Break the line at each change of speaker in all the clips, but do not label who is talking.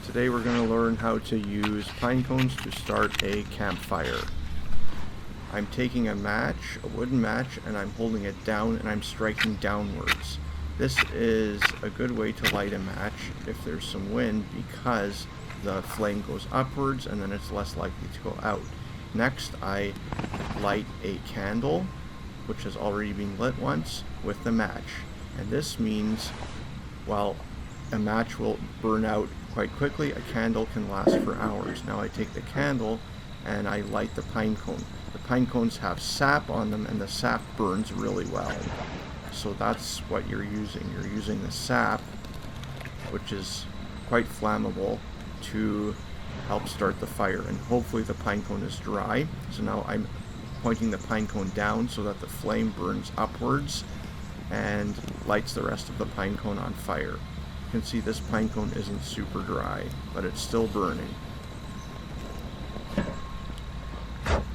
Today we're going to learn how to use pine cones to start a campfire. I'm taking a match, a wooden match, and I'm holding it down and I'm striking downwards. This is a good way to light a match if there's some wind because the flame goes upwards and then it's less likely to go out. Next, I light a candle, which has already been lit once, with the match. And this means while a match will burn out quite quickly, a candle can last for hours. Now I take the candle and I light the pine cone. The pine cones have sap on them and the sap burns really well. So that's what you're using. You're using the sap, which is quite flammable, to help start the fire. And hopefully the pine cone is dry. So now I'm pointing the pine cone down so that the flame burns upwards and lights the rest of the pine cone on fire. You can see this pine cone isn't super dry, but it's still burning.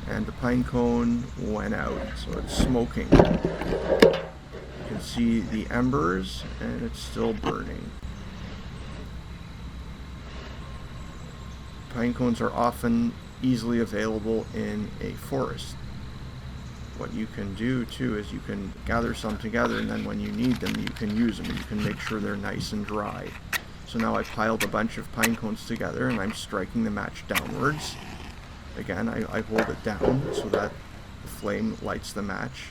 And the pine cone went out, so it's smoking. You can see the embers, and it's still burning. Pine cones are often easily available in a forest. What you can do too is you can gather some together, and then when you need them you can use them. You can make sure they're nice and dry. So now I piled a bunch of pine cones together and I'm striking the match downwards. Again, I hold it down so that the flame lights the match.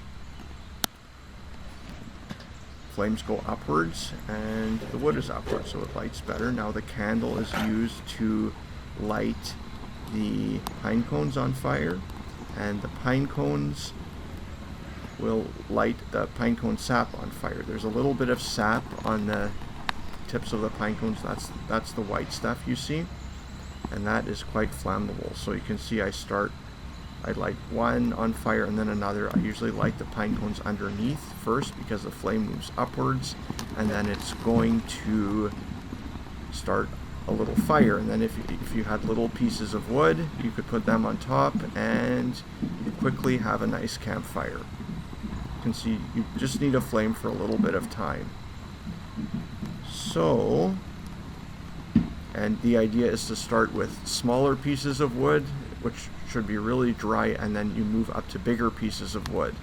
Flames go upwards and the wood is upwards, so it lights better. Now the candle is used to light the pine cones on fire, and the pine cones will light the pine cone sap on fire. There's a little bit of sap on the tips of the pine cones. That's the white stuff you see, and that is quite flammable. So you can see I light one on fire and then another. I usually light the pine cones underneath first because the flame moves upwards, and then it's going to start a little fire. And then if you had little pieces of wood, you could put them on top and you quickly have a nice campfire. You can see you just need a flame for a little bit of time. So, and the idea is to start with smaller pieces of wood, which should be really dry, and then you move up to bigger pieces of wood.